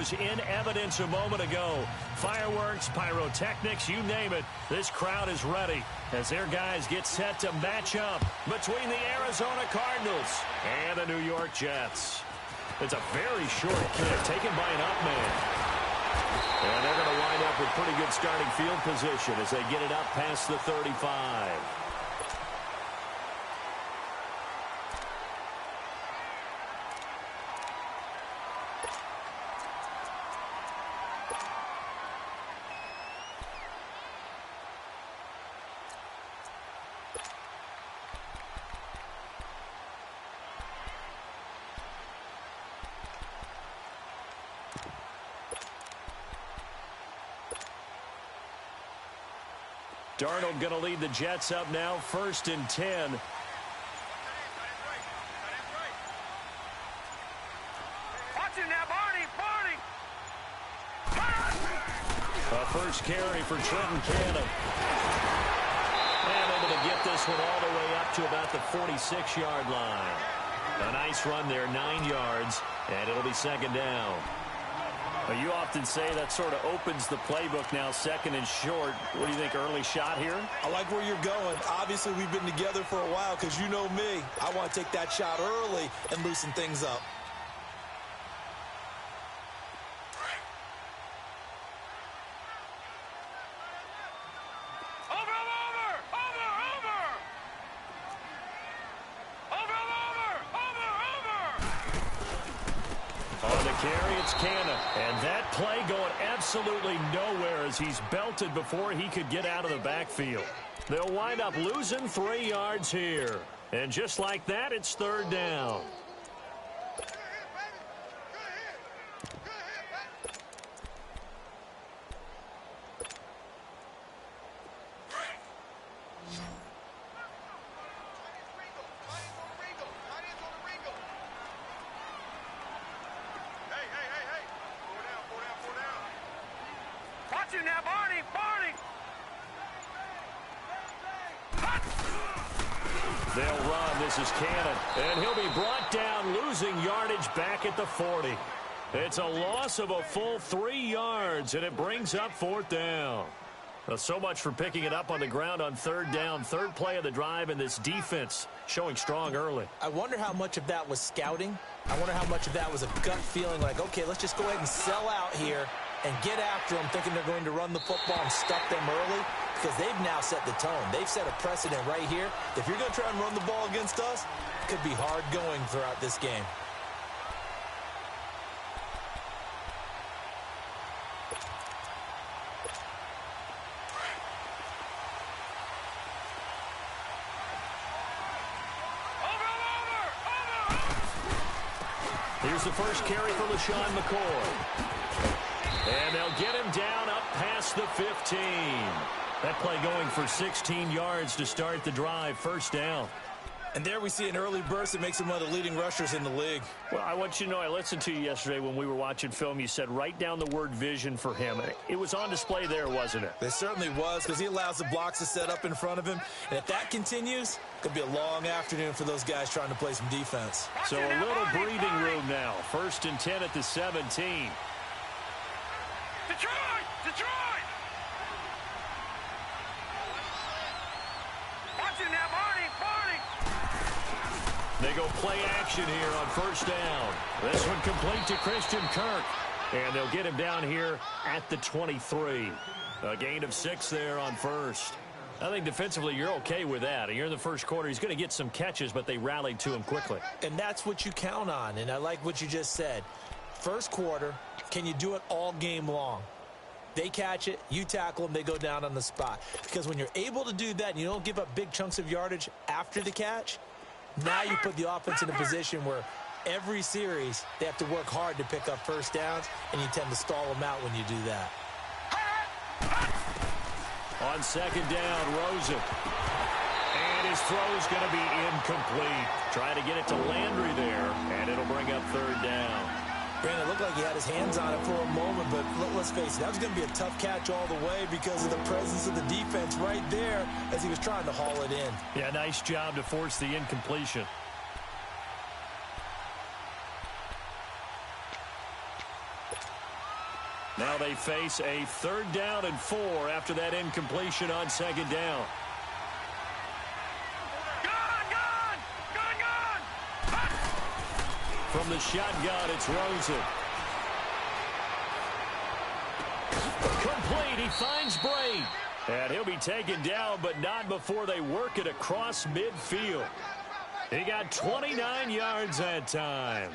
was in evidence a moment ago. Fireworks, pyrotechnics, you name it. This crowd is ready as their guys get set to match up between the Arizona Cardinals and the New York Jets. It's a very short kick taken by an up man. And they're going to wind up with pretty good starting field position as they get it up past the 35. Darnold going to lead the Jets up now, 1st and 10. Watch him now, Barney! A first carry for Trenton Cannon. And able to get this one all the way up to about the 46-yard line. A nice run there, 9 yards, and it'll be 2nd down. Well, you often say that sort of opens the playbook now, 2nd and short. What do you think, early shot here? I like where you're going. Obviously, we've been together for a while because you know me. I want to take that shot early and loosen things up. Carry, it's Cannon. And that play going absolutely nowhere as he's belted before he could get out of the backfield. They'll wind up losing 3 yards here. And just like that, it's 3rd down. They'll run. This is Cannon. And he'll be brought down, losing yardage back at the 40. It's a loss of a full 3 yards, and it brings up 4th down. Well, so much for picking it up on the ground on 3rd down. 3rd play of the drive, and this defense showing strong early. I wonder how much of that was scouting. I wonder how much of that was a gut feeling like, okay, let's just go ahead and sell out here and get after them, thinking they're going to run the football and stuff them early, because they've now set the tone. They've set a precedent right here. If you're going to try and run the ball against us, it could be hard going throughout this game. Here's the first carry for LaShawn McCoy. And they'll get him down up past the 15. That play going for 16 yards to start the drive, 1st down. And there we see an early burst that makes him one of the leading rushers in the league. Well, I want you to know, I listened to you yesterday when we were watching film. You said write down the word vision for him. It was on display there, wasn't it? It certainly was, because he allows the blocks to set up in front of him. And if that continues, it could be a long afternoon for those guys trying to play some defense. So a little breathing room now. 1st and 10 at the 17. Detroit! Watch him now, Barney! They go play action here on 1st down. This one complete to Christian Kirk. And they'll get him down here at the 23. A gain of 6 there on 1st. I think defensively you're okay with that. You're in the 1st quarter. He's going to get some catches, but they rallied to him quickly. And that's what you count on, and I like what you just said. 1st quarter, can you do it all game long? They catch it, you tackle them, they go down on the spot. Because when you're able to do that and you don't give up big chunks of yardage after the catch, now you put the offense in a position where every series they have to work hard to pick up 1st downs, and you tend to stall them out when you do that. On 2nd down, Rosen. And his throw's going to be incomplete. Trying to get it to Landry there, and it'll bring up 3rd down. Brandon, it looked like he had his hands on it for a moment, but let's face it, that was going to be a tough catch all the way because of the presence of the defense right there as he was trying to haul it in. Yeah, nice job to force the incompletion. Now they face a 3rd down and 4 after that incompletion on 2nd down. From the shotgun, it's Rosen. Complete. He finds Bray. And he'll be taken down, but not before they work it across midfield. He got 29 yards that time.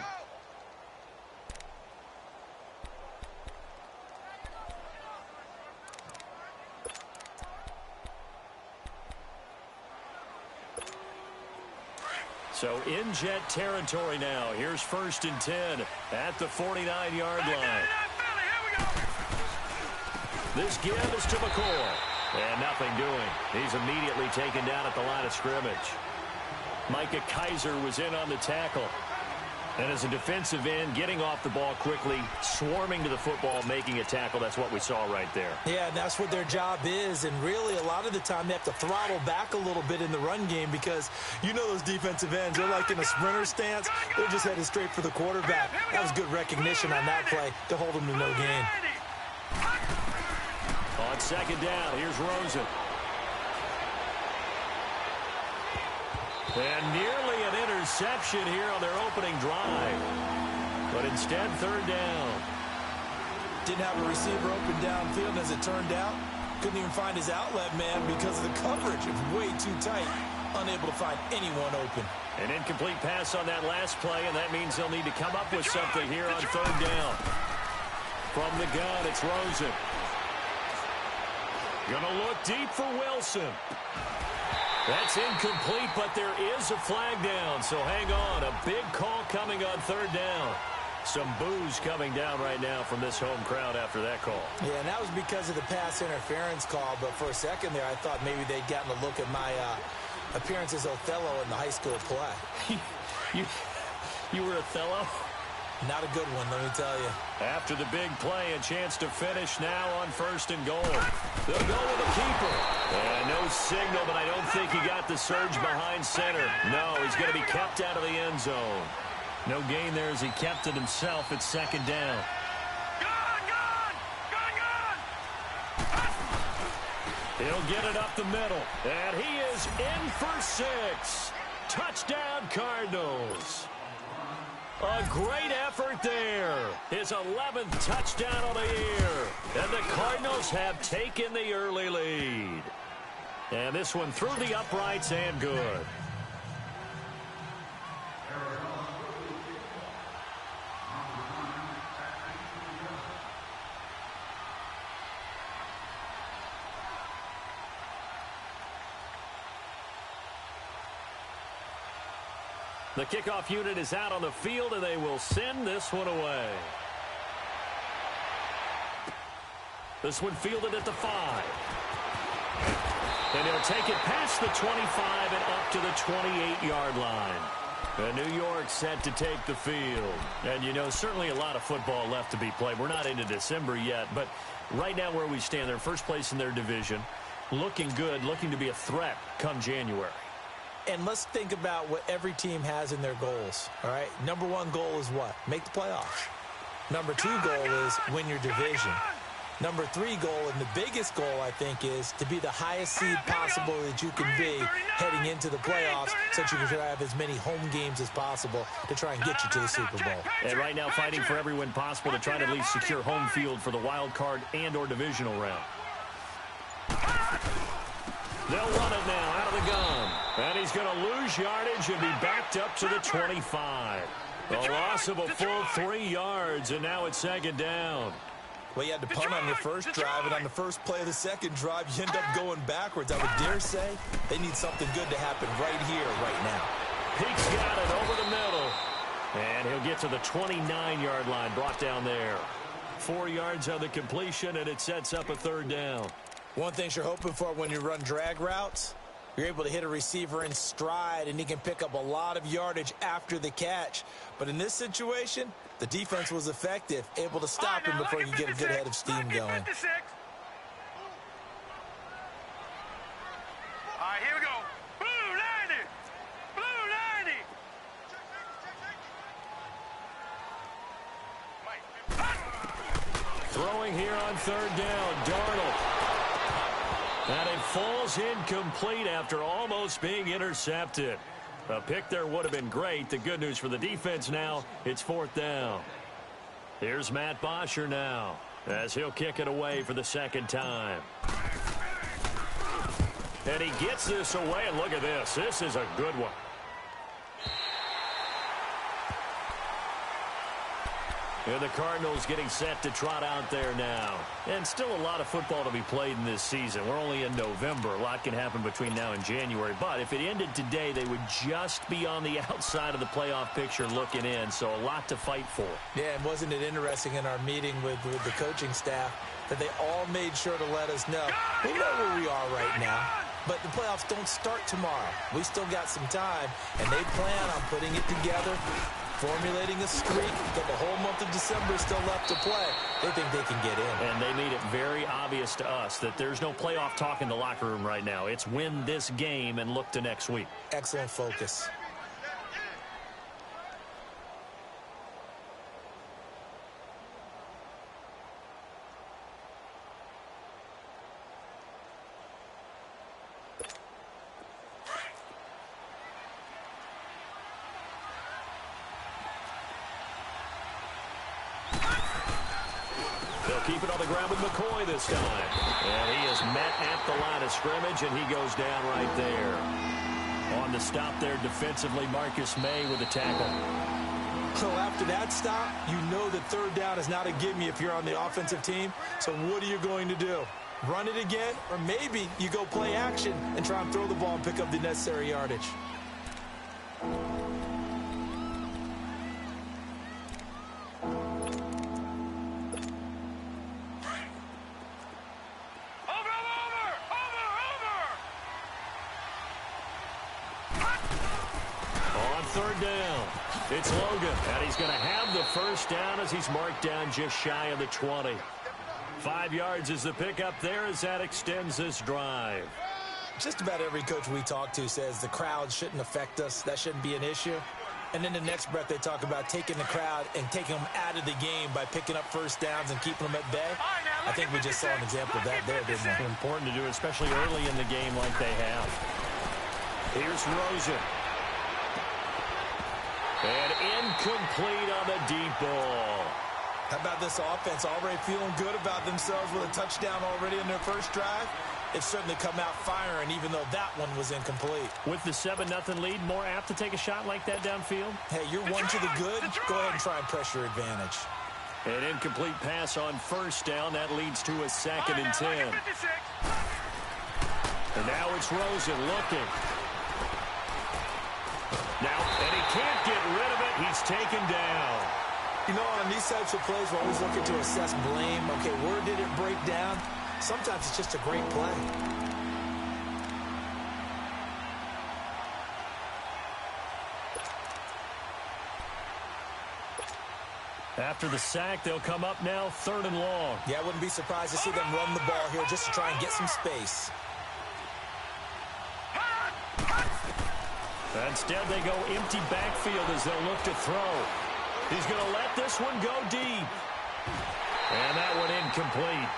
So in Jet territory now. Here's 1st and 10 at the 49-yard line. This give is to McCoy. And nothing doing. He's immediately taken down at the line of scrimmage. Micah Kaiser was in on the tackle. And as a defensive end, getting off the ball quickly, swarming to the football, making a tackle. That's what we saw right there. Yeah, and that's what their job is. And really, a lot of the time, they have to throttle back a little bit in the run game because you know those defensive ends, they're like in a sprinter stance. They're just headed straight for the quarterback. That was good recognition on that play to hold them to no gain. On 2nd down, here's Rosen. And nearly an interception here on their opening drive. But instead, 3rd down. Didn't have a receiver open downfield, as it turned out. Couldn't even find his outlet man because of the coverage. It was way too tight. Unable to find anyone open. An incomplete pass on that last play, and that means they'll need to come up with something here on 3rd down. From the gun, it's Rosen. Gonna look deep for Wilson. That's incomplete, but there is a flag down, so hang on. A big call coming on 3rd down. Some boos coming down right now from this home crowd after that call. Yeah, and that was because of the pass interference call, but for a second there, I thought maybe they'd gotten a look at my appearance as Othello in the high school play. You were Othello? Not a good one, let me tell you. After the big play, a chance to finish now on 1st and goal. They'll go with the keeper. And no signal, but I don't think he got the surge behind center. No, he's going to be kept out of the end zone. No gain there as he kept it himself at 2nd down. He'll get it up the middle. And he is in for 6. Touchdown, Cardinals. A great effort there. His 11th touchdown of the year. And the Cardinals have taken the early lead. And this one through the uprights and good. The kickoff unit is out on the field, and they will send this one away. This one fielded at the 5. And he'll take it past the 25 and up to the 28-yard line. And New York set to take the field. And, you know, certainly a lot of football left to be played. We're not into December yet, but right now where we stand, they're first place in their division. Looking good, looking to be a threat come January. And let's think about what every team has in their goals, all right? Number 1 goal is what? Make the playoffs. Number 2 goal is win your division. Number 3 goal, and the biggest goal, I think, is to be the highest seed possible that you can be heading into the playoffs so that you can have as many home games as possible to try and get you to the Super Bowl. And right now fighting for every win possible to try to at least secure home field for the wild card and or divisional round. They'll run it now out of the gun. And he's going to lose yardage and be backed up to the 25. A loss of a full 3 yards, and now it's 2nd down. Well, you had to punt on your first drive, and on the first play of the second drive, you end up going backwards. I would dare say they need something good to happen right here, right now. Peake's got it over the middle. And he'll get to the 29-yard line, brought down there. 4 yards on the completion, and it sets up a 3rd down. One thing you're hoping for when you run drag routes, you're able to hit a receiver in stride, and he can pick up a lot of yardage after the catch. But in this situation, the defense was effective, able to stop him before you get a good head of steam going. All right, here we go. Blue 90. Blue 90. Throwing here on third down, Darnold. And it falls incomplete after almost being intercepted. A pick there would have been great. The good news for the defense now, it's fourth down. Here's Matt Bosher now, as he'll kick it away for the second time. And he gets this away, and look at this. This is a good one. And the Cardinals getting set to trot out there now. And still a lot of football to be played in this season. We're only in November. A lot can happen between now and January. But if it ended today, they would just be on the outside of the playoff picture looking in. So a lot to fight for. Yeah, and wasn't it interesting in our meeting with the coaching staff that they all made sure to let us know, we know where we are right now, but the playoffs don't start tomorrow. We still got some time, and they plan on putting it together, formulating a streak, but the whole month of December is still left to play. They think they can get in. And they made it very obvious to us that there's no playoff talk in the locker room right now. It's win this game and look to next week. Excellent focus. Keep it on the ground with McCoy this time. And he is met at the line of scrimmage, and he goes down right there. On the stop there defensively, Marcus May with a tackle. So after that stop, you know that third down is not a gimme if you're on the offensive team. So what are you going to do? Run it again? Or maybe you go play action and try and throw the ball and pick up the necessary yardage. Third down. It's Logan, and he's going to have the first down as he's marked down just shy of the 20. 5 yards is the pickup there as that extends this drive. Just about every coach we talk to says the crowd shouldn't affect us. That shouldn't be an issue. And in the next breath, they talk about taking the crowd and taking them out of the game by picking up first downs and keeping them at bay. I think we just saw an example of that there, didn't we? Important to do, especially early in the game like they have. Here's Rosen. And incomplete on the deep ball. How about this offense already feeling good about themselves with a touchdown already in their first drive? It's certainly come out firing, even though that one was incomplete. With the 7-0 lead, more apt to take a shot like that downfield? Hey, you're one to the good. Go ahead and try and press your advantage. An incomplete pass on first down. That leads to a 2nd and 10. And now it's Rosen looking. Now, and he can't get rid of it. He's taken down. You know, on these types of plays, we're always looking to assess blame. Okay, where did it break down? Sometimes it's just a great play. After the sack, they'll come up now 3rd and long. Yeah, I wouldn't be surprised to see them run the ball here just to try and get some space. Instead, they go empty backfield as they'll look to throw. He's going to let this one go deep. And that one incomplete.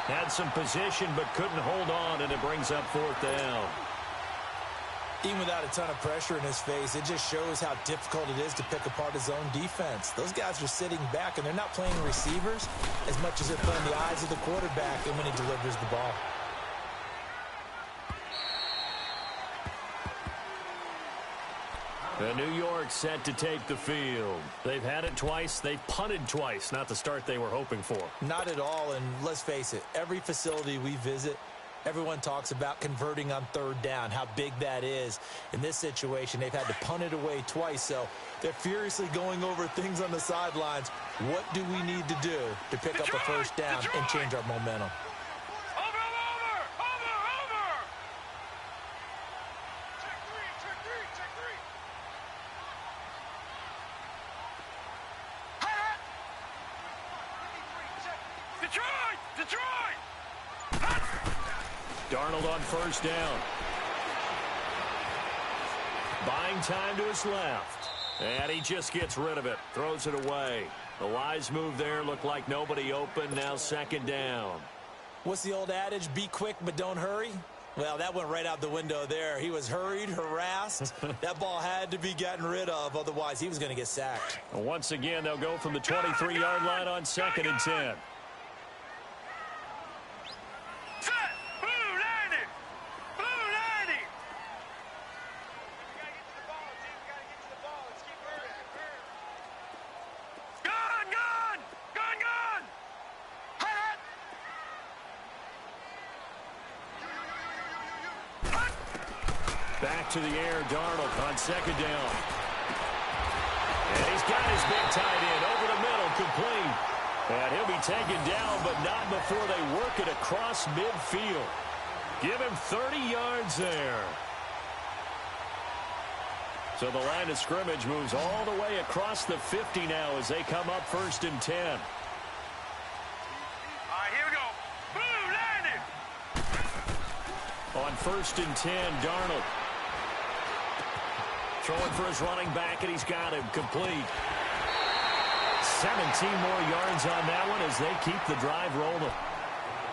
Had some position but couldn't hold on, and it brings up 4th down. Even without a ton of pressure in his face, it just shows how difficult it is to pick apart his own defense. Those guys are sitting back, and they're not playing receivers as much as they're playing the eyes of the quarterback and when he delivers the ball. New York set to take the field. They've had it twice. They've punted twice. Not the start they were hoping for. Not at all, and let's face it, every facility we visit, everyone talks about converting on 3rd down, how big that is. In this situation, they've had to punt it away twice, so they're furiously going over things on the sidelines. What do we need to do to pick up a first down and change our momentum? Darnold on first down. Buying time to his left. And he just gets rid of it. Throws it away. A wise move there. Looked like nobody open. Now second down. What's the old adage? Be quick, but don't hurry. Well, that went right out the window there. He was hurried, harassed. That ball had to be gotten rid of. Otherwise, he was going to get sacked. Once again, they'll go from the 23-yard line on 2nd and 10. Back to the air, Darnold on 2nd down. And he's got his big tight end over the middle, complete. And he'll be taken down, but not before they work it across midfield. Give him 30 yards there. So the line of scrimmage moves all the way across the 50 now as they come up 1st and 10. All right, here we go. Boom, landed. On 1st and 10, Darnold. Throwing for his running back, and he's got him complete. 17 more yards on that one as they keep the drive rolling.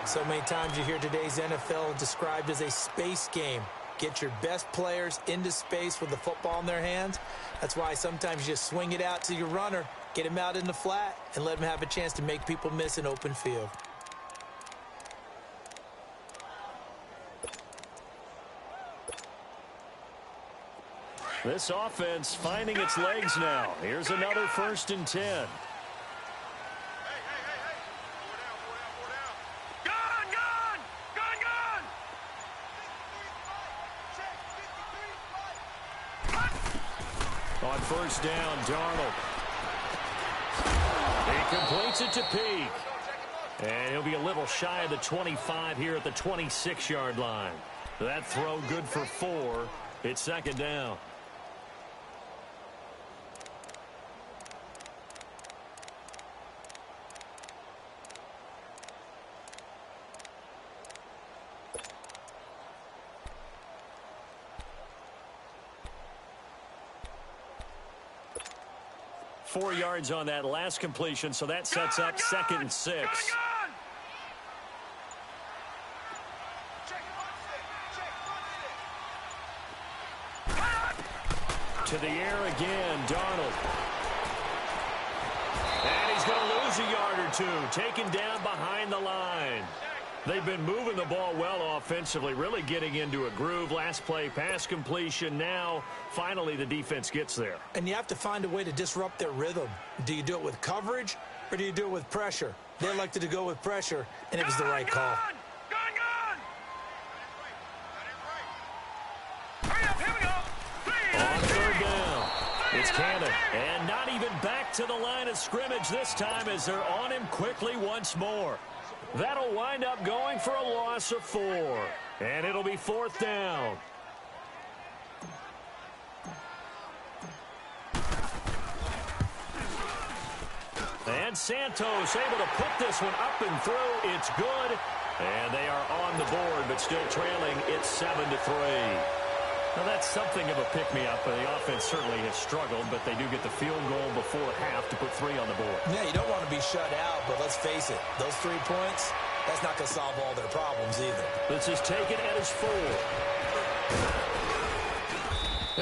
So many times you hear today's NFL described as a space game. Get your best players into space with the football in their hands. That's why sometimes you just swing it out to your runner, get him out in the flat, and let him have a chance to make people miss an open field. This offense finding its legs now. Here's another 1st and 10. On 1st down, Darnold. He completes it to Peak. And he'll be a little shy of the 25 here at the 26-yard line. That throw good for 4. It's 2nd down. Four yards on that last completion, so that sets up 2nd and 6. To the air again, Darnold. And he's going to lose a yard or two, taken down behind the line. They've been moving the ball well offensively, really getting into a groove. Last play, pass completion. Now, finally, the defense gets there. And you have to find a way to disrupt their rhythm. Do you do it with coverage, or do you do it with pressure? They elected to go with pressure, and it was the right call. On 3rd down, it's Cannon. And not even back to the line of scrimmage this time as they're on him quickly once more. That'll wind up going for a loss of 4. And it'll be 4th down. And Santos able to put this one up and through. It's good. And they are on the board, but still trailing. It's 7-3. Now, that's something of a pick-me-up. The offense certainly has struggled, but they do get the field goal before half to put 3 on the board. Yeah, you don't want to be shut out, but let's face it, those 3 points, that's not going to solve all their problems either. This is taken at his 4.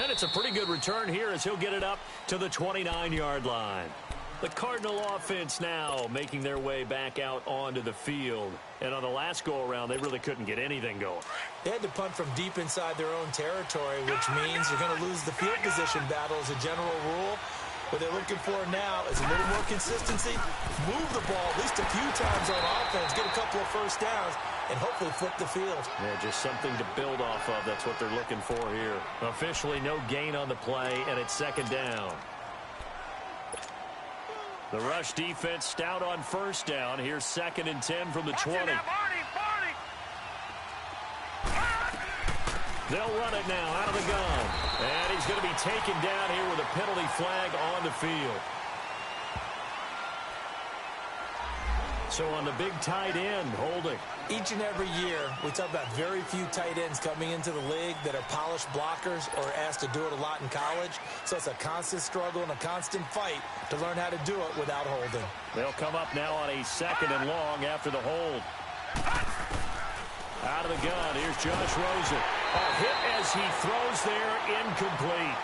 And it's a pretty good return here as he'll get it up to the 29-yard line. The Cardinal offense now making their way back out onto the field. And on the last go-around, they really couldn't get anything going. They had to punt from deep inside their own territory, which means you're going to lose the field position battle as a general rule. What they're looking for now is a little more consistency, move the ball at least a few times on offense, get a couple of first downs, and hopefully flip the field. Yeah, just something to build off of. That's what they're looking for here. Officially no gain on the play, and it's 2nd down. The rush defense stout on 1st down. Here's 2nd and 10 from the 20. They'll run it now out of the gun. And he's going to be taken down here with a penalty flag on the field. So on the big tight end, holding. Each and every year, we talk about very few tight ends coming into the league that are polished blockers or asked to do it a lot in college. So it's a constant struggle and a constant fight to learn how to do it without holding. They'll come up now on a 2nd and long after the hold. Out of the gun, here's Josh Rosen. A hit as he throws there, incomplete.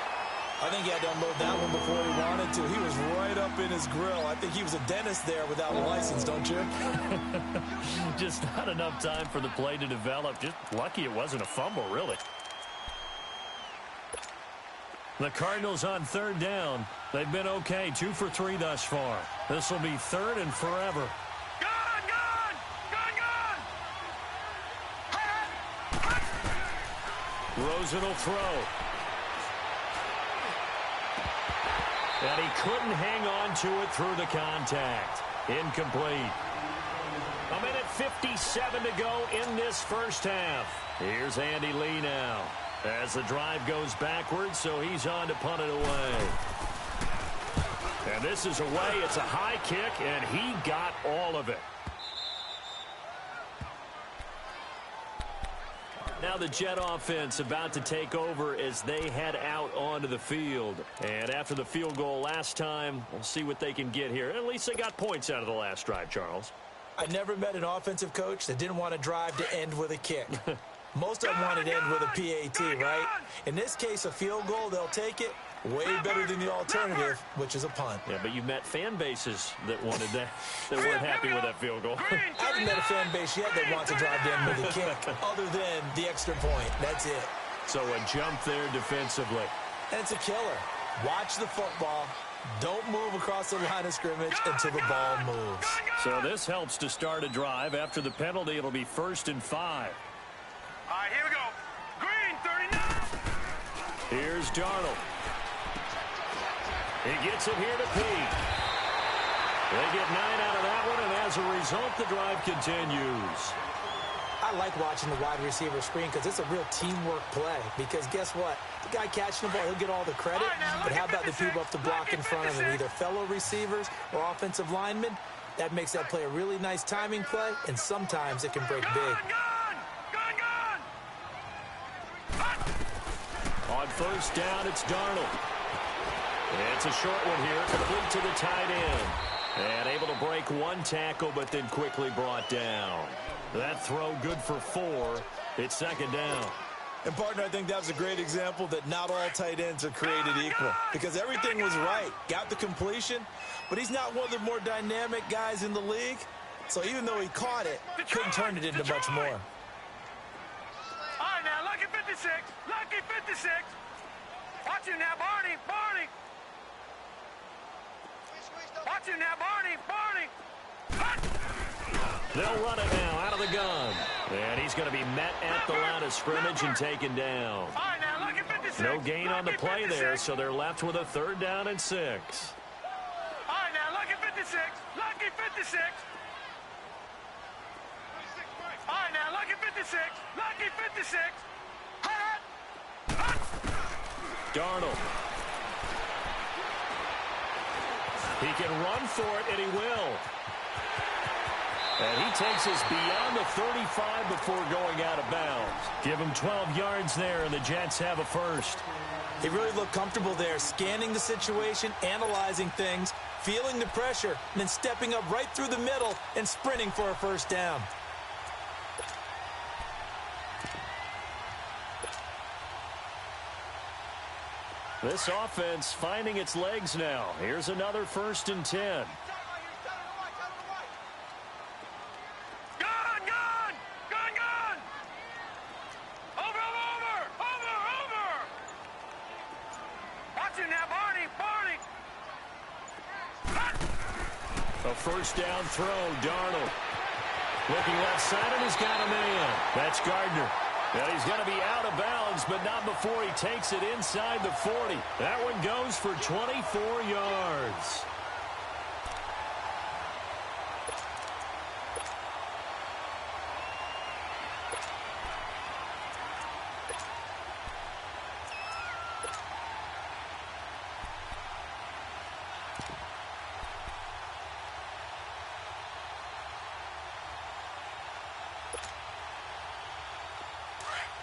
I think he had to unload that one before he wanted to. He was right up in his grill. I think he was a dentist there without a license, don't you? Just not enough time for the play to develop. Just lucky it wasn't a fumble, really. The Cardinals on 3rd down. They've been okay, 2 for 3 thus far. This will be 3rd and forever. Rosen will throw. And he couldn't hang on to it through the contact. Incomplete. 1:57 to go in this first half. Here's Andy Lee now as the drive goes backwards, so he's on to punt it away. And this is away. It's a high kick, and he got all of it. Now the Jet offense about to take over as they head out onto the field. And after the field goal last time, we'll see what they can get here. At least they got points out of the last drive, Charles. I never met an offensive coach that didn't want to drive to end with a kick. Most of them wanted to end with a PAT, right? In this case, a field goal, they'll take it. Way better than the alternative, which is a punt. Yeah, but you met fan bases that wanted that, that weren't happy with that field goal. I haven't met a fan base yet that wants to drive down with a kick, other than the extra point. That's it. So a jump there defensively. And it's a killer. Watch the football. Don't move across the line of scrimmage until the ball moves. So this helps to start a drive. After the penalty, it'll be 1st and 5. All right, here we go. Green, 39. Here's Darnold. He gets it here to Pete. They get 9 out of that one, and as a result, the drive continues. I like watching the wide receiver screen because it's a real teamwork play. Because guess what? The guy catching the ball, he'll get all the credit. But how about the people up to block in front of him, either fellow receivers or offensive linemen? That makes that play a really nice timing play, and sometimes it can break big. On 1st down, it's Darnold. It's a short one here, complete to the tight end. And able to break one tackle, but then quickly brought down. That throw good for 4. It's 2nd down. And, partner, I think that was a great example that not all tight ends are created equal. Because everything was right. Got the completion, but he's not one of the more dynamic guys in the league. So even though he caught it, couldn't turn it into much more. All right, now, lucky 56. Lucky 56. Watch him now, Barney. Barney. Watch him now, Barney. Barney. They'll run it now out of the gun. And he's going to be met at the line of scrimmage and taken down. All right, now, lucky 56. No gain on the play there, so they're left with a 3rd down and 6. All right, now, lucky 56. Lucky 56. All right, now, lucky 56. Lucky 56. Darnold. He can run for it, and he will. And he takes us beyond the 35 before going out of bounds. Give him 12 yards there, and the Jets have a 1st. He really looked comfortable there, scanning the situation, analyzing things, feeling the pressure, and then stepping up right through the middle and sprinting for a 1st down. This offense finding its legs now. Here's another 1st and 10. A 1st down throw, Darnold. Looking left side, and he's got a man. That's Gardner. And he's going to be out of bounds, but not before he takes it inside the 40. That one goes for 24 yards.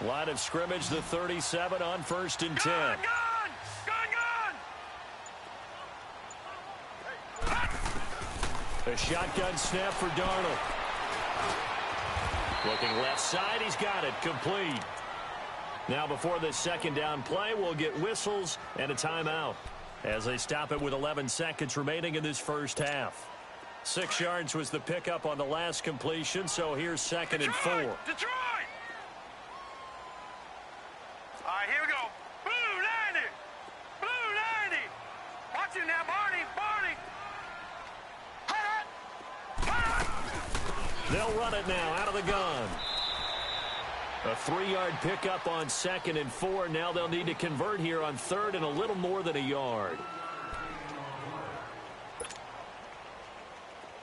Line of scrimmage, the 37 on 1st and 10. Gun! A shotgun snap for Darnold. Looking left side, he's got it, complete. Now before this second down play, we'll get whistles and a timeout as they stop it with 11 seconds remaining in this first half. 6 yards was the pickup on the last completion, so here's 2nd and 4. Detroit! All right, here we go. Blue 90! Blue 90! Watch it now, Barney! They'll run it now out of the gun. A 3-yard pickup on 2nd and 4. Now they'll need to convert here on 3rd and a little more than a yard.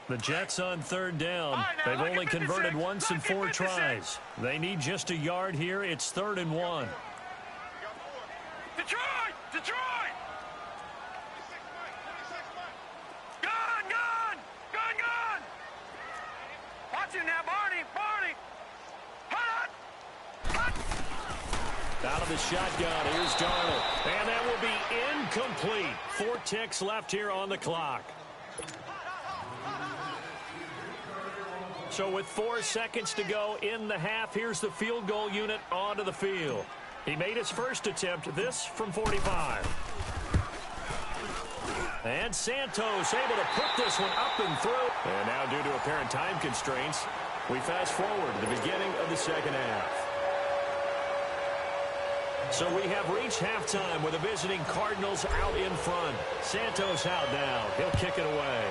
The Jets on 3rd down. They've only converted once in 4 tries. They need just a yard here. It's 3rd and 1. Detroit! Gun! Watch it now, Barney! Out of the shotgun, here's Darnold. And that will be incomplete. 4 ticks left here on the clock. So with 4 seconds to go in the half, here's the field goal unit onto the field. He made his first attempt, this from 45. And Santos able to put this one up and through. And now due to apparent time constraints, we fast forward to the beginning of the second half. So we have reached halftime with the visiting Cardinals out in front. Santos out now. He'll kick it away.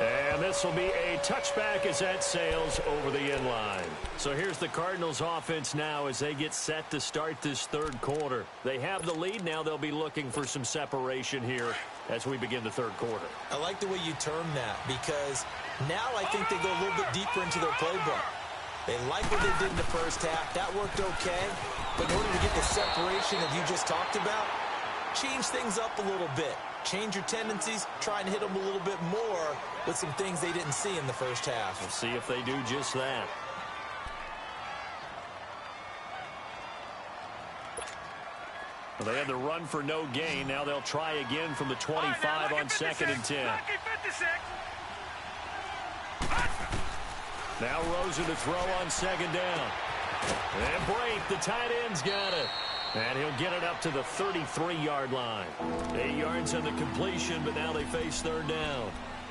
And this will be a touchback as that sails over the end line. So here's the Cardinals offense now as they get set to start this 3rd quarter. They have the lead. Now they'll be looking for some separation here as we begin the 3rd quarter. I like the way you term that because now I think they go a little bit deeper into their playbook. They like what they did in the first half. That worked okay. But in order to get the separation that you just talked about, change things up a little bit. Change your tendencies. Try and hit them a little bit more with some things they didn't see in the first half. We'll see if they do just that. Well, they had the run for no gain. Now they'll try again from the 25 on 2nd and 10. Now Rosen to throw on 2nd down. And Brate, the tight end's got it. And he'll get it up to the 33-yard line. 8 yards on the completion, but now they face 3rd down.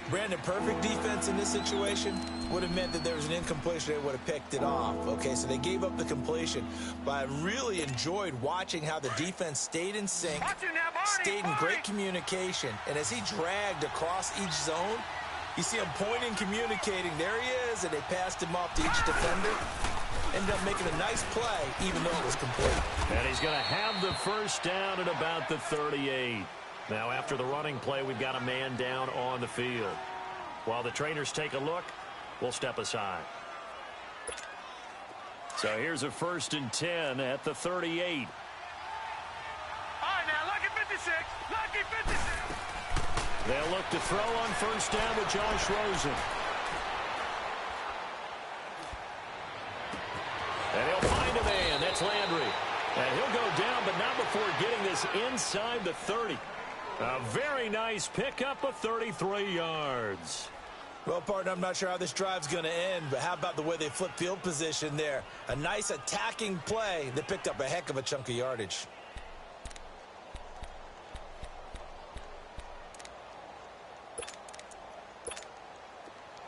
Brandon, perfect defense in this situation would have meant that there was an incompletion. They would have picked it off. Okay, so they gave up the completion. But I really enjoyed watching how the defense stayed in sync, stayed in great communication. And as he dragged across each zone, you see him pointing, communicating. There he is, and they passed him off to each defender. Ended up making a nice play, even though it was complete. And he's going to have the first down at about the 38. Now, after the running play, we've got a man down on the field. While the trainers take a look, we'll step aside. So here's a 1st and 10 at the 38. All right, now, lucky 56. Lucky 56. They'll look to throw on 1st down with Josh Rosen. And he'll find a man. That's Landry. And he'll go down, but not before getting this inside the 30. A very nice pickup of 33 yards. Well, partner, I'm not sure how this drive's going to end, but how about the way they flip field position there? A nice attacking play that picked up a heck of a chunk of yardage.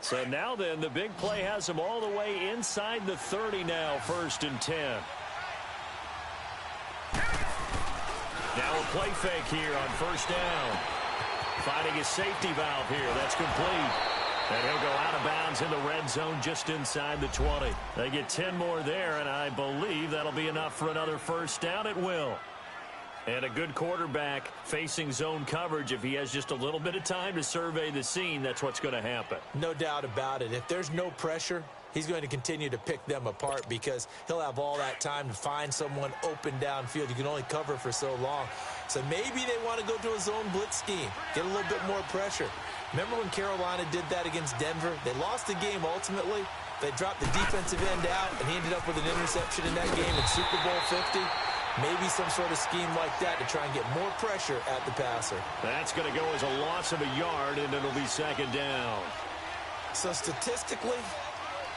So now then, the big play has them all the way inside the 30 now, 1st and 10. Now a play fake here on 1st down. Finding a safety valve here. That's complete. And he'll go out of bounds in the red zone just inside the 20. They get 10 more there, and I believe that'll be enough for another 1st down. It will. And a good quarterback facing zone coverage. If he has just a little bit of time to survey the scene, that's what's going to happen. No doubt about it. If there's no pressure, he's going to continue to pick them apart because he'll have all that time to find someone open downfield. You can only cover for so long. So maybe they want to go to a zone blitz scheme, get a little bit more pressure. Remember when Carolina did that against Denver? They lost the game ultimately. They dropped the defensive end out, and he ended up with an interception in that game in Super Bowl 50. Maybe some sort of scheme like that to try and get more pressure at the passer. That's going to go as a loss of a yard, and it'll be second down. So statistically,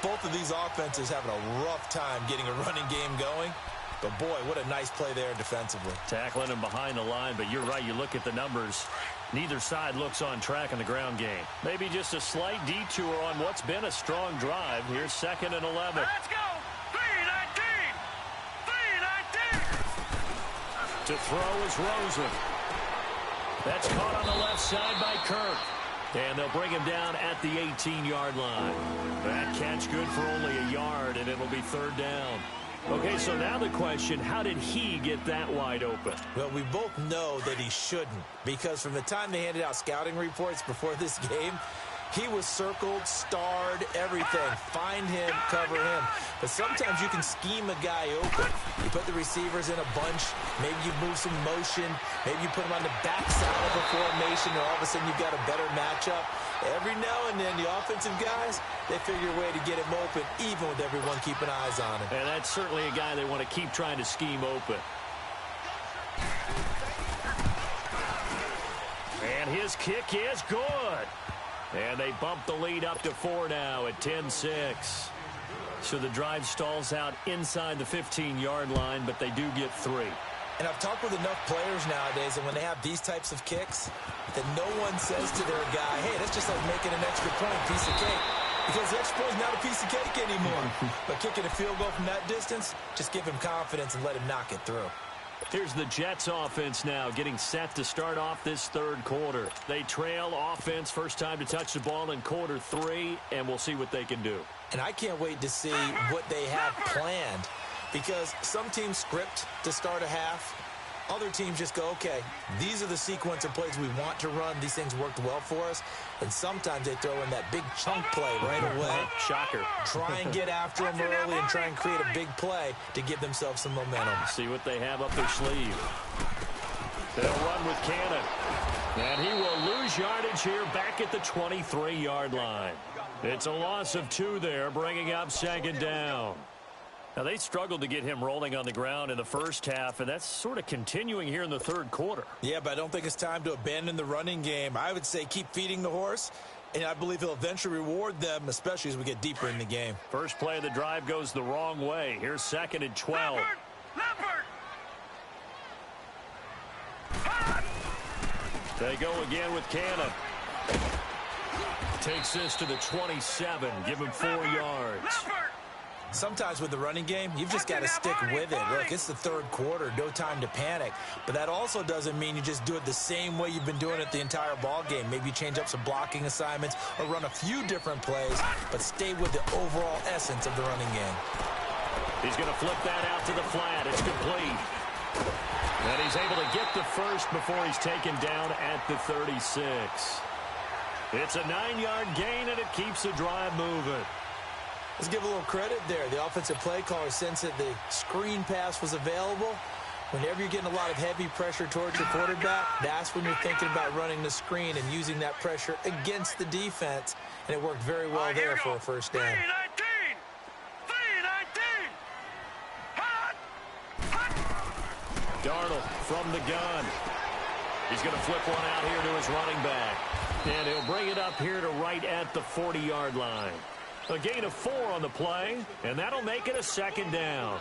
both of these offenses having a rough time getting a running game going. But, boy, what a nice play there defensively. Tackling him behind the line, but you're right. You look at the numbers. Neither side looks on track in the ground game. Maybe just a slight detour on what's been a strong drive. Here's 2nd and 11. Let's go. 3-19. 3-19. To throw is Rosen. That's caught on the left side by Kirk. And they'll bring him down at the 18-yard line. That catch good for only a yard, and it'll be 3rd down. Okay, so now the question, how did he get that wide open? Well, we both know that he shouldn't, because from the time they handed out scouting reports before this game, he was circled, starred, everything. Find him, cover him. But sometimes you can scheme a guy open. You put the receivers in a bunch. Maybe you move some motion. Maybe you put them on the backside of a formation, and all of a sudden you've got a better matchup. Every now and then, the offensive guys, they figure a way to get him open, even with everyone keeping eyes on him. And that's certainly a guy they want to keep trying to scheme open. And his kick is good. And they bump the lead up to 4 now at 10-6. So the drive stalls out inside the 15-yard line, but they do get 3. And I've talked with enough players nowadays, and when they have these types of kicks, that no one says to their guy, hey, that's just like making an extra point, piece of cake. Because the extra point is not a piece of cake anymore. But kicking a field goal from that distance, just give him confidence and let him knock it through. Here's the Jets offense now getting set to start off this 3rd quarter. They trail offense, first time to touch the ball in quarter 3, and we'll see what they can do. And I can't wait to see what they have planned, because some teams script to start a half. Other teams just go, okay, these are the sequence of plays we want to run. These things worked well for us. And sometimes they throw in that big chunk play right away. Shocker. Try and get after them early and try and create a big play to give themselves some momentum. See what they have up their sleeve. They'll run with Cannon. And he will lose yardage here back at the 23-yard line. It's a loss of 2 there, bringing up 2nd down. Now, they struggled to get him rolling on the ground in the first half, and that's sort of continuing here in the 3rd quarter. Yeah, but I don't think it's time to abandon the running game. I would say keep feeding the horse, and I believe he'll eventually reward them, especially as we get deeper in the game. First play of the drive goes the wrong way. Here's 2nd and 12. They go again with Cannon. Takes this to the 27. Give him 4 yards. Sometimes with the running game, you've just got to stick with it. Look, it's the 3rd quarter, no time to panic. But that also doesn't mean you just do it the same way you've been doing it the entire ball game. Maybe you change up some blocking assignments or run a few different plays, but stay with the overall essence of the running game. He's going to flip that out to the flat. It's complete. And he's able to get the first before he's taken down at the 36. It's a 9-yard gain, and it keeps the drive moving. Let's give a little credit there. The offensive play caller sensed that the screen pass was available. Whenever you're getting a lot of heavy pressure towards your quarterback, that's when you're thinking about running the screen and using that pressure against the defense. And it worked very well there for a first down. 3-19. Darnold from the gun. He's going to flip one out here to his running back. And he'll bring it up here to right at the 40-yard line. A gain of 4 on the play, and that'll make it a 2nd down.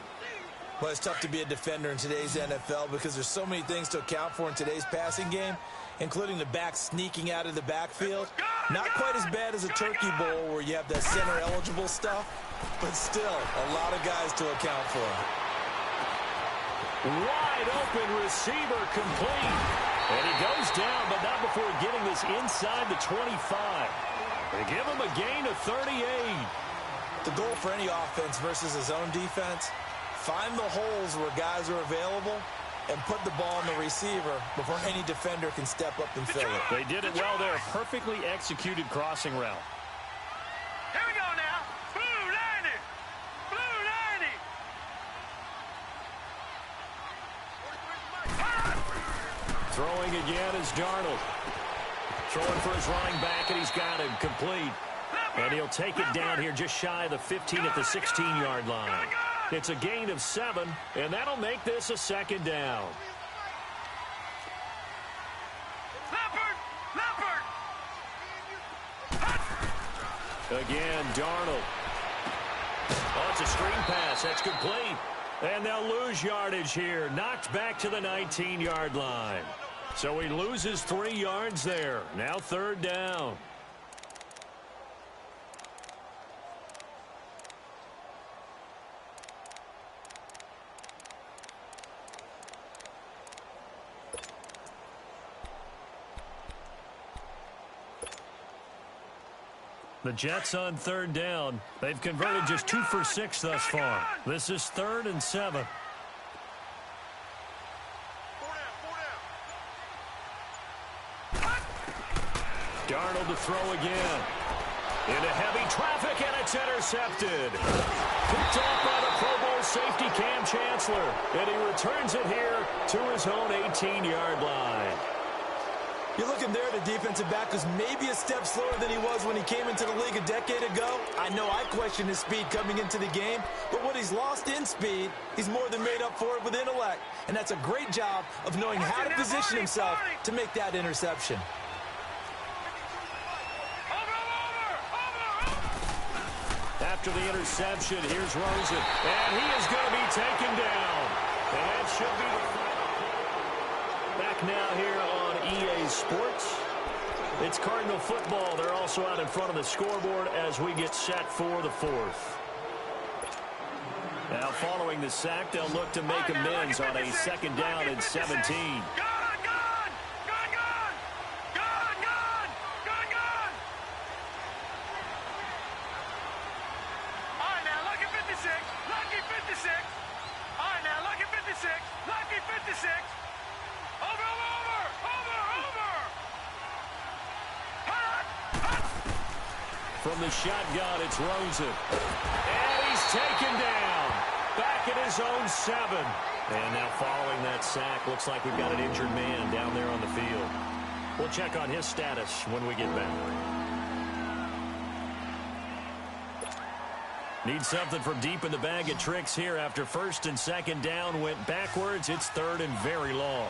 Well, it's tough to be a defender in today's NFL because there's so many things to account for in today's passing game, including the back sneaking out of the backfield. Not quite as bad as a turkey bowl where you have the center-eligible stuff, but still a lot of guys to account for. Wide open receiver complete. And he goes down, but not before getting this inside the 25. They give him a gain of 38. The goal for any offense versus his own defense, find the holes where guys are available and put the ball on the receiver before any defender can step up and fill it. They did it well there. Perfectly executed crossing route. Here we go now. Blue 90. Blue 90. Throwing again is Darnold. Throwing for his running back, and he's got him complete. And he'll take it down here just shy of the 15 at the 16-yard line. It's a gain of 7, and that'll make this a second down. Again, Darnold. Oh, it's a screen pass. That's complete. And they'll lose yardage here. Knocked back to the 19-yard line. So he loses 3 yards there. Now third down. The Jets on third down. They've converted just 2 for 6 thus far. This is 3rd and 7. Darnold to throw again. Into heavy traffic, and it's intercepted. Picked off by the Pro Bowl safety Cam Chancellor. And he returns it here to his own 18-yard line. You're looking there, the defensive back was maybe a step slower than he was when he came into the league a decade ago. I know I questioned his speed coming into the game, but what he's lost in speed, he's more than made up for it with intellect. And that's a great job of knowing how to position himself to make that interception. After the interception, here's Rosen. And he is going to be taken down. And that should be the final. Back now here on EA Sports. It's Cardinal football. They're also out in front of the scoreboard as we get set for the 4th. Now following the sack, they'll look to make amends on a second down and 17. From the shotgun, it's Rosen. And he's taken down. Back at his own 7. And now following that sack, looks like we've got an injured man down there on the field. We'll check on his status when we get back. Need something from deep in the bag of tricks here after 1st and 2nd down went backwards. It's 3rd and very long.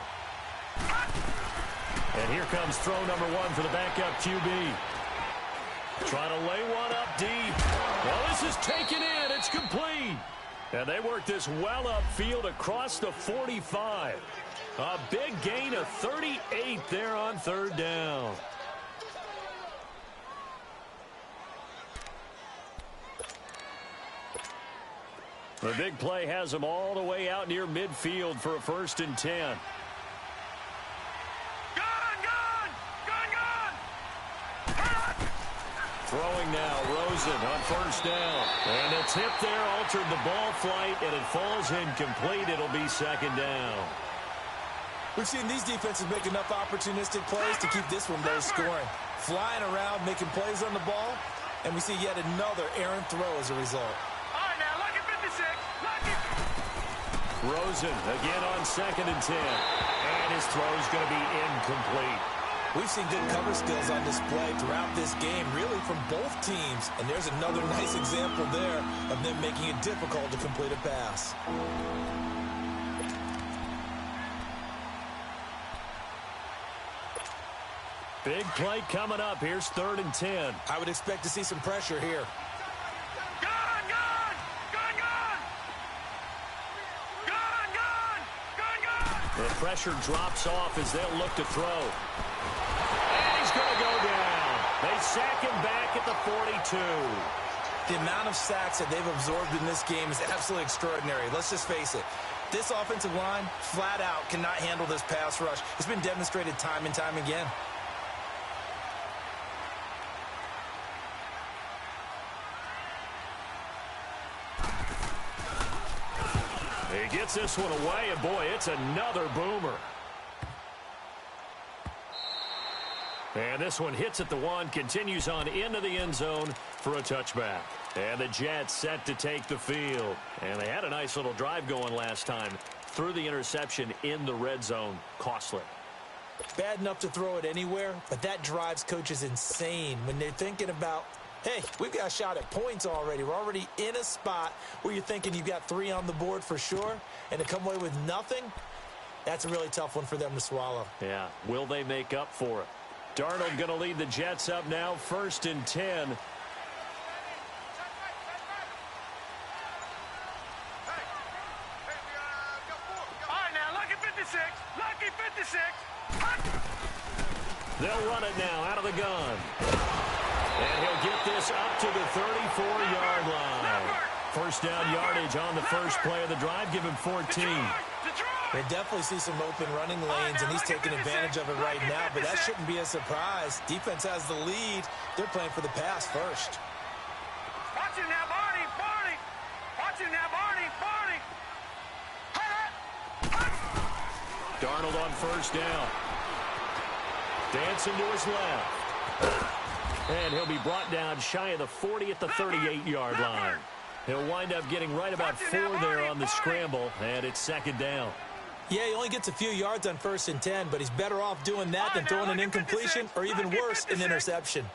And here comes throw number 1 for the backup QB. Trying to lay one up deep. Well, this is taken in. It's complete. And they work this well upfield across the 45. A big gain of 38 there on 3rd down. The big play has them all the way out near midfield for a 1st and 10. Throwing now, Rosen on 1st down. And a tip there altered the ball flight, and it falls incomplete. It'll be 2nd down. We've seen these defenses make enough opportunistic plays to keep this one low scoring. Flying around, making plays on the ball, and we see yet another errant throw as a result. All right, now, lucky 56. Lucky. Rosen again on 2nd and 10. And his throw's going to be incomplete. We've seen good cover skills on display throughout this game, really from both teams. And there's another nice example there of them making it difficult to complete a pass. Big play coming up. Here's 3rd and 10. I would expect to see some pressure here. The pressure drops off as they'll look to throw. And he's going to go down. They sack him back at the 42. The amount of sacks that they've absorbed in this game is absolutely extraordinary. Let's just face it. This offensive line, flat out, cannot handle this pass rush. It's been demonstrated time and time again. He gets this one away, and boy, it's another boomer. And this one hits at the 1, continues on into the end zone for a touchback. And the Jets set to take the field. And they had a nice little drive going last time. Threw the interception in the red zone. Costly. Bad enough to throw it anywhere, but that drives coaches insane when they're thinking about hey, we've got a shot at points already. We're already in a spot where you're thinking you've got 3 on the board for sure, and to come away with nothing, that's a really tough one for them to swallow. Yeah, will they make up for it? Darnold going to lead the Jets up now, 1st and 10. They'll run it now out of the gun. And he'll get this up to the 34-yard line. First down yardage on the first play of the drive. Give him 14. They definitely see some open running lanes, and he's taking advantage of it right now, but that shouldn't be a surprise. Defense has the lead. They're playing for the pass first. Watch him now, Barney. Barney. Watch him now, Barney. Barney. Darnold on first down. Dancing to his left. And he'll be brought down shy of the 40 at the 38-yard line. He'll wind up getting right about 4 there on the scramble, and it's 2nd down. Yeah, he only gets a few yards on 1st and 10, but he's better off doing that than throwing an incompletion or even worse, an interception.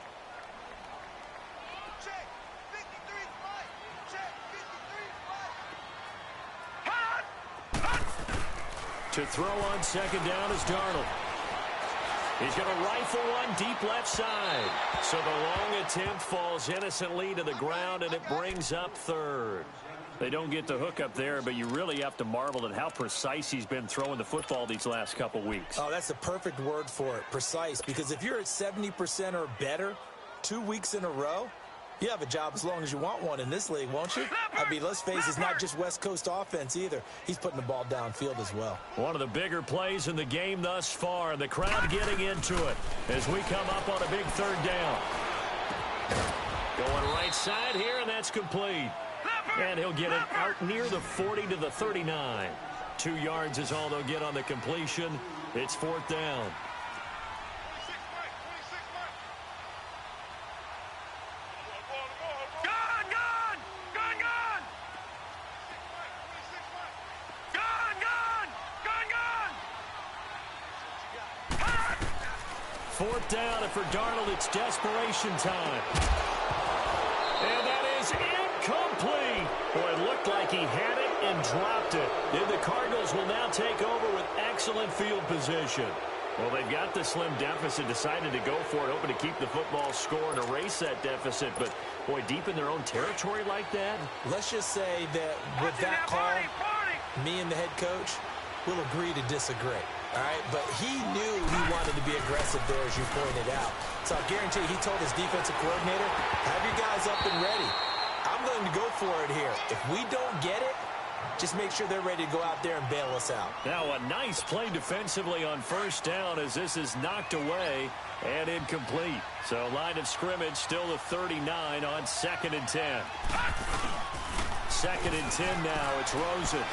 To throw on 2nd down is Darnold. He's going to rifle one deep left side. So the long attempt falls innocently to the ground, and it brings up 3rd. They don't get the hook up there, but you really have to marvel at how precise he's been throwing the football these last couple weeks. Oh, that's the perfect word for it, precise, because if you're at 70% or better 2 weeks in a row, you have a job as long as you want one in this league, won't you? I mean, let's face it, it's not just West Coast offense either. He's putting the ball downfield as well. One of the bigger plays in the game thus far, and the crowd getting into it as we come up on a big 3rd down. Going right side here, and that's complete. And he'll get it out near the 40 to the 39. 2 yards is all they'll get on the completion. It's 4th down. Fourth down, and for Darnold, it's desperation time. And that is incomplete. Boy, it looked like he had it and dropped it. And the Cardinals will now take over with excellent field position. Well, they've got the slim deficit, decided to go for it, hoping to keep the football score and erase that deficit. But, boy, deep in their own territory like that. Let's just say that with that call, me and the head coach will agree to disagree. All right, but he knew he wanted to be aggressive there, as you pointed out. So I guarantee you, he told his defensive coordinator, have your guys up and ready. I'm going to go for it here. If we don't get it, just make sure they're ready to go out there and bail us out. Now a nice play defensively on 1st down as this is knocked away and incomplete. So line of scrimmage still the 39 on 2nd and 10. 2nd and 10 now. It's Rosen.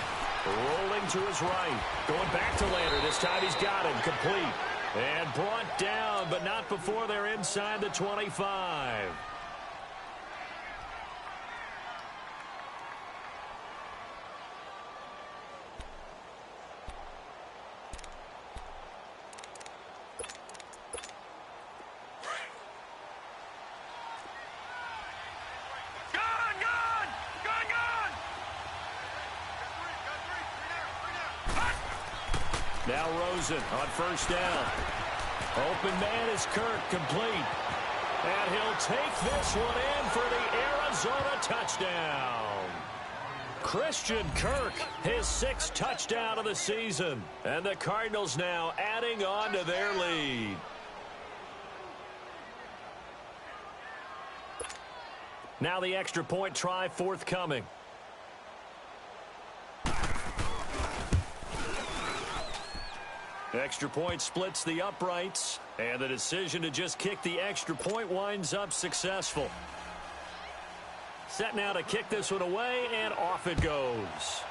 Rolling to his right. Going back to Lander. This time he's got him. Complete. And brought down, but not before they're inside the 25. Now Rosen on 1st down. Open man is Kirk, complete. And he'll take this one in for the Arizona touchdown. Christian Kirk, his 6th touchdown of the season. And the Cardinals now adding on to their lead. Now the extra point try forthcoming. Extra point splits the uprights, and the decision to just kick the extra point winds up successful. Set now to kick this one away, and off it goes.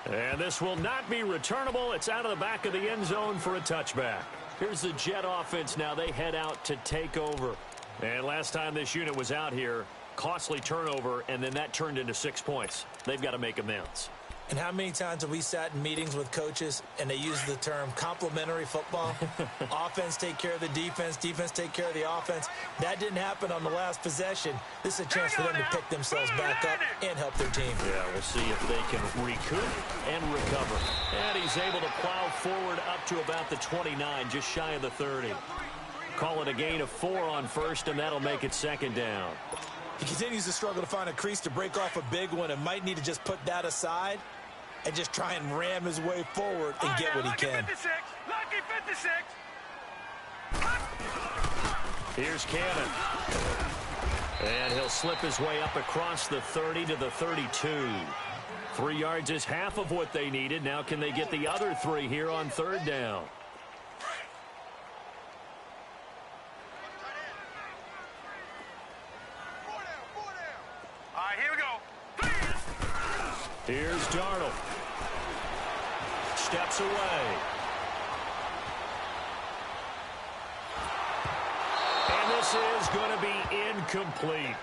And this will not be returnable. It's out of the back of the end zone for a touchback. Here's the Jet offense now. They head out to take over. And last time this unit was out here, costly turnover, and then that turned into 6 points. They've got to make amends. And how many times have we sat in meetings with coaches and they use the term complementary football? Offense take care of the defense, defense take care of the offense. That didn't happen on the last possession. This is a chance for them to pick themselves back up and help their team. Yeah, we'll see if they can recoup and recover. And he's able to plow forward up to about the 29, just shy of the 30. Call it a gain of 4 on first, and that'll make it second down. He continues to struggle to find a crease to break off a big one and might need to just put that aside and just try and ram his way forward and get what he can. 56, lucky 56. Here's Cannon. And he'll slip his way up across the 30 to the 32. 3 yards is half of what they needed. Now can they get the other 3 here on third down? All right, here we go. Here's Darnold. Steps away. And this is going to be incomplete.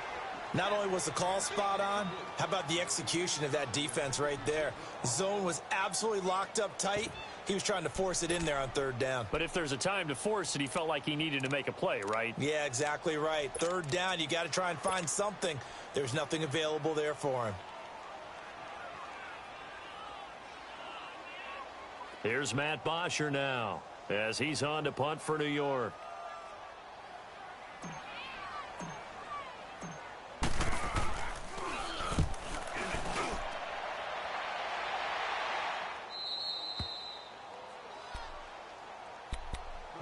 Not only was the call spot on, how about the execution of that defense right there? Zone was absolutely locked up tight. He was trying to force it in there on third down. But if there's a time to force it, he felt like he needed to make a play, right? Yeah, exactly right. Third down, you got to try and find something. There's nothing available there for him. Here's Matt Bosher now as he's on to punt for New York.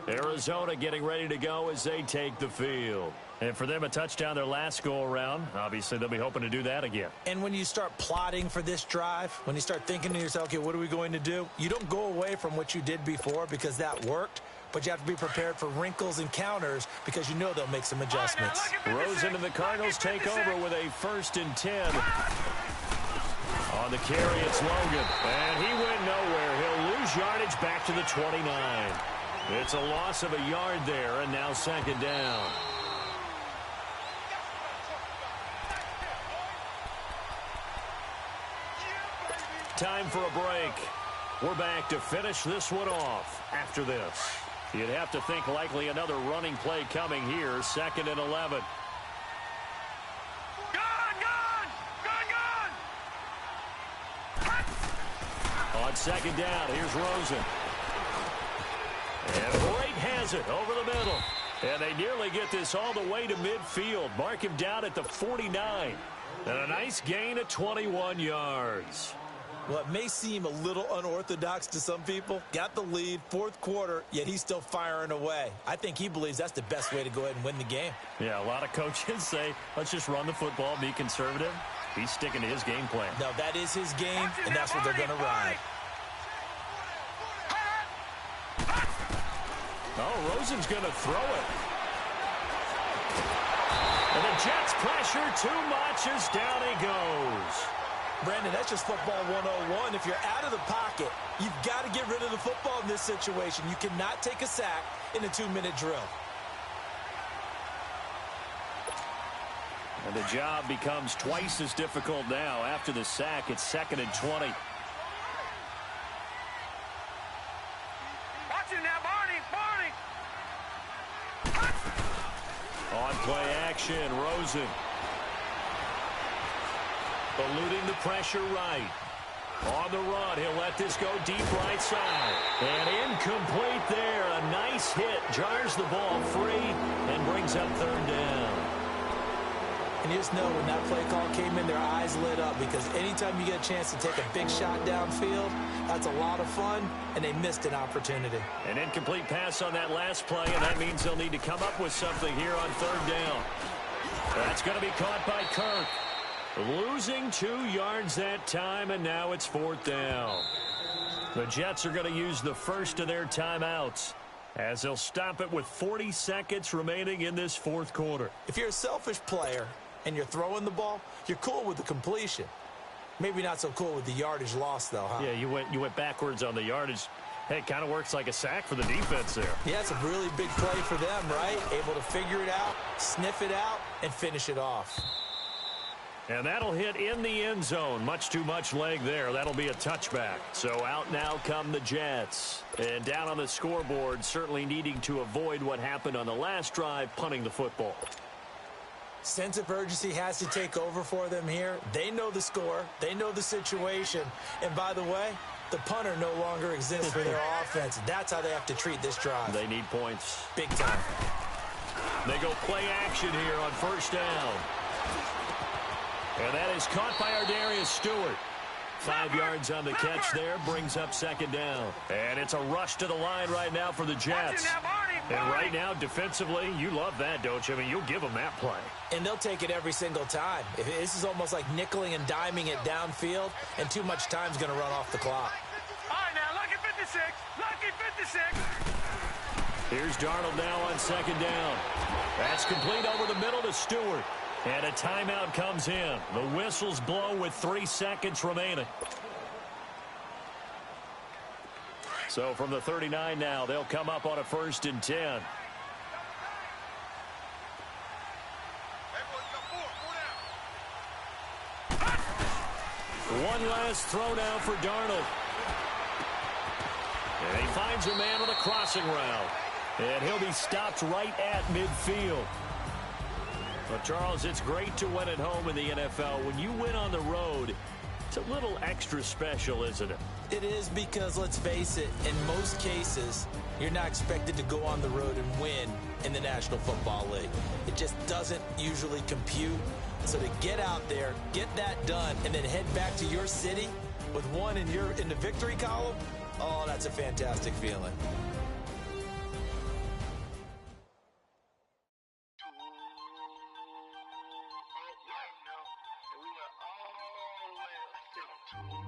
Arizona getting ready to go as they take the field. And for them, a touchdown their last go-around. Obviously, they'll be hoping to do that again. And when you start plotting for this drive, when you start thinking to yourself, okay, what are we going to do? You don't go away from what you did before because that worked, but you have to be prepared for wrinkles and counters because you know they'll make some adjustments. Rosen and the Cardinals take over with a 1st and 10. On the carry, it's Logan. And he went nowhere. He'll lose yardage back to the 29. It's a loss of a yard there, and now second down. Time for a break. We're back to finish this one off after this. You'd have to think likely another running play coming here, 2nd and 11. On second down, here's Rosen. And Wright has it over the middle. And they nearly get this all the way to midfield. Mark him down at the 49. And a nice gain of 21 yards. Well, it may seem a little unorthodox to some people. Got the lead, 4th quarter, yet he's still firing away. I think he believes that's the best way to go ahead and win the game. Yeah, a lot of coaches say, let's just run the football, be conservative. He's sticking to his game plan. No, that is his game, and that's what they're going to ride. Oh, Rosen's going to throw it. And the Jets pressure too much as down he goes. Brandon, that's just football 101. If you're out of the pocket, you've got to get rid of the football in this situation. You cannot take a sack in a 2-minute drill. And the job becomes twice as difficult now. After the sack, it's 2nd and 20. Watch it now, Barney. On play action, Rosen. Eluding the pressure right. On the run, he'll let this go deep right side. And incomplete there. A nice hit. Jars the ball free and brings up 3rd down. And you just know when that play call came in, their eyes lit up because anytime you get a chance to take a big shot downfield, that's a lot of fun, and they missed an opportunity. An incomplete pass on that last play, and that means they'll need to come up with something here on 3rd down. That's going to be caught by Kirk. Losing 2 yards that time, and now it's 4th down. The Jets are going to use the first of their timeouts as they'll stop it with 40 seconds remaining in this 4th quarter. If you're a selfish player and you're throwing the ball, you're cool with the completion. Maybe not so cool with the yardage loss, though, huh? Yeah, you went backwards on the yardage. Hey, it kind of works like a sack for the defense there. Yeah, it's a really big play for them, right? Able to figure it out, sniff it out, and finish it off. And that'll hit in the end zone. Much too much leg there. That'll be a touchback. So out now come the Jets. And down on the scoreboard, certainly needing to avoid what happened on the last drive, punting the football. Sense of urgency has to take over for them here. They know the score. They know the situation. And by the way, the punter no longer exists for their offense. That's how they have to treat this drive. They need points. Big time. They go play action here on first down. And that is caught by Ardarius Stewart. 5 yards on the catch there, brings up second down. And it's a rush to the line right now for the Jets. And right now, defensively, you love that, don't you? I mean, you'll give them that play. And they'll take it every single time. This is almost like nickeling and diming it downfield, and too much time's going to run off the clock. All right, now, lucky 56. Lucky 56. Here's Darnold now on second down. That's complete over the middle to Stewart. And a timeout comes in. The whistles blow with 3 seconds remaining. So from the 39 now, they'll come up on a 1st and 10. One last throw now for Darnold. And he finds a man on a crossing route. And he'll be stopped right at midfield. Well, Charles, it's great to win at home in the NFL. When you win on the road, it's a little extra special, isn't it? It is, because, let's face it, in most cases, you're not expected to go on the road and win in the National Football League. It just doesn't usually compute. So to get out there, get that done, and then head back to your city with one in the victory column, oh, that's a fantastic feeling. We are all